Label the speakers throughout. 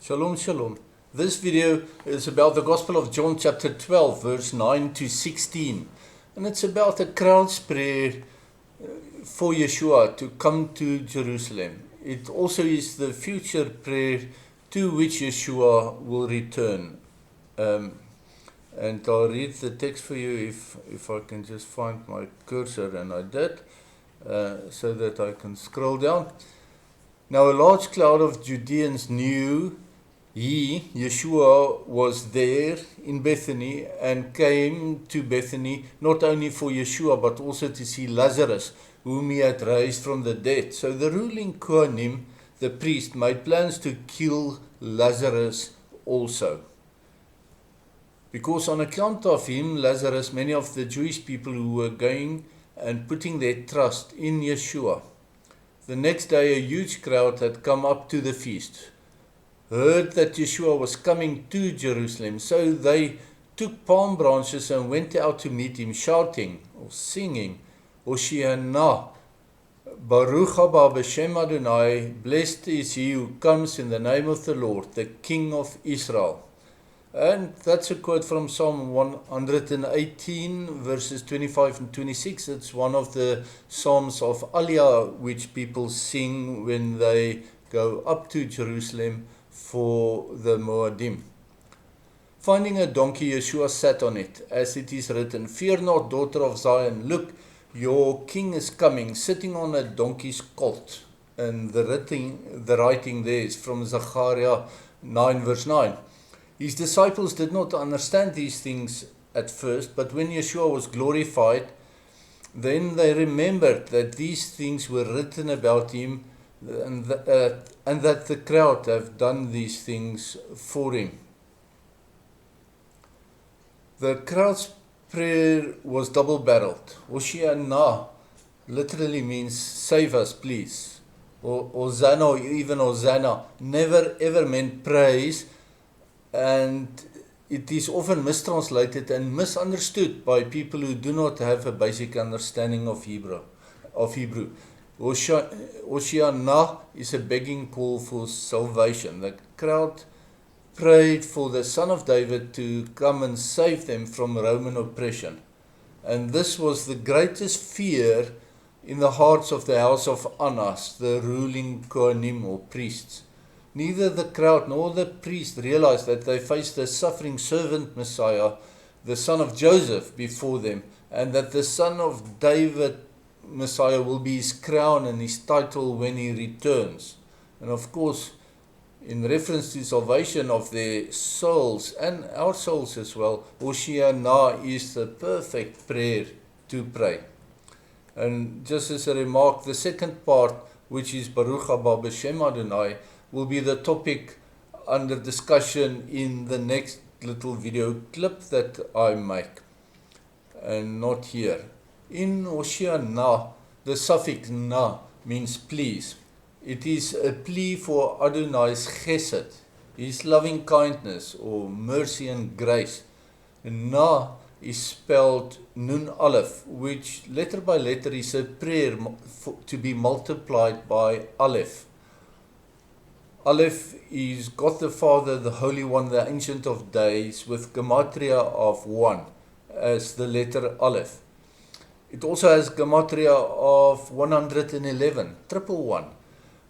Speaker 1: Shalom, shalom. This video is about the Gospel of John chapter 12, verse 9 to 16. And it's about a crowd's prayer for Yeshua to come to Jerusalem. It also is the future prayer to which Yeshua will return. And I'll read the text for you if I can just find my cursor, and I did, so that I can scroll down. Now a large cloud of Judeans knew Yeshua was there in Bethany, and came to Bethany not only for Yeshua but also to see Lazarus, whom he had raised from the dead. So the ruling Kohanim, the priest, made plans to kill Lazarus also. Because on account of him, Lazarus, many of the Jewish people who were going and putting their trust in Yeshua. The next day a huge crowd had come up to the feast, heard that Yeshua was coming to Jerusalem, so they took palm branches and went out to meet him, shouting or singing, Hoshia'Na, Baruch haba b'shem Adonai, blessed is he who comes in the name of the Lord, the King of Israel. And that's a quote from Psalm 118, verses 25 and 26. It's one of the Psalms of Aliyah, which people sing when they go up to Jerusalem for the Moadim. Finding a donkey, Yeshua sat on it, as it is written, Fear not, daughter of Zion, look, your king is coming, sitting on a donkey's colt. And the writing there is from Zechariah 9, verse 9. His disciples did not understand these things at first, but when Yeshua was glorified, then they remembered that these things were written about him, and that the crowd have done these things for him. The crowd's prayer was double-barreled. Hoshia'Na literally means save us, please. Or Hosanna, or even Hosanna, never ever meant praise, and it is often mistranslated and misunderstood by people who do not have a basic understanding of Hebrew. Hoshia'Na is a begging call for salvation. The crowd prayed for the Son of David to come and save them from Roman oppression. And this was the greatest fear in the hearts of the house of Annas, the ruling Kohanim or priests. Neither the crowd nor the priest realized that they faced the suffering servant Messiah, the son of Joseph, before them, and that the son of David Messiah will be his crown and his title when he returns. And of course, in reference to salvation of their souls and our souls as well, Hoshia'Na is the perfect prayer to pray. And just as a remark, the second part, which is Baruch haba b'shem Adonai, will be the topic under discussion in the next little video clip that I make, and not here. In Hoshia'Na, the suffix na means please. It is a plea for Adonai's chesed, his loving kindness or mercy and grace. Na is spelled nun aleph, which letter by letter is a prayer to be multiplied by aleph. Aleph is God the Father, the Holy One, the Ancient of Days, with gematria of 1 as the letter aleph. It also has gematria of 111, 111,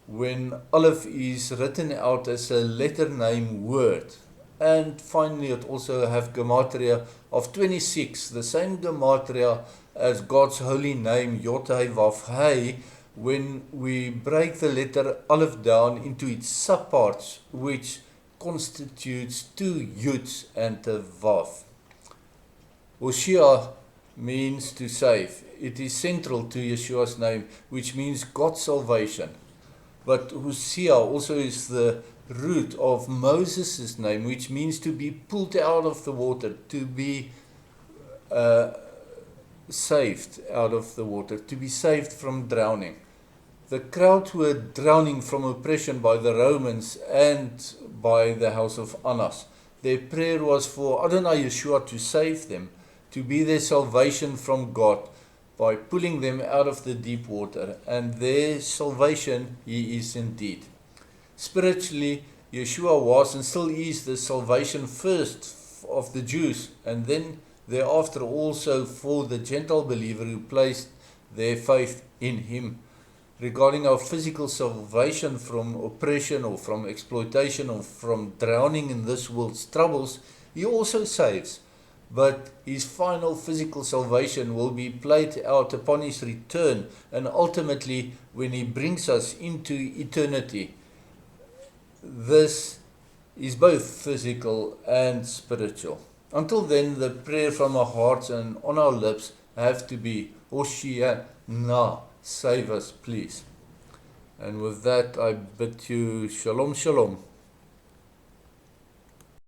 Speaker 1: when aleph is written out as a letter name word. And finally it also have gematria of 26, the same gematria as God's holy name Yod Heh Vav Heh, when we break the letter aleph down into its subparts, which constitutes 2 yuds and a vav. Hoshia means to save. It is central to Yeshua's name, which means God's salvation. But Hosea also is the root of Moses' name, which means to be pulled out of the water, to be saved out of the water, to be saved from drowning. The crowd were drowning from oppression by the Romans and by the house of Annas. Their prayer was for Adonai Yeshua to save them, to be their salvation from God by pulling them out of the deep water. And their salvation he is indeed. Spiritually, Yeshua was and still is the salvation first of the Jews, and then thereafter also for the Gentile believer who placed their faith in him. Regarding our physical salvation from oppression or from exploitation or from drowning in this world's troubles, he also saves. But his final physical salvation will be played out upon his return and ultimately when he brings us into eternity. This is both physical and spiritual. Until then, the prayer from our hearts and on our lips have to be, Hoshia'Na, save us please. And with that, I bid you shalom, shalom.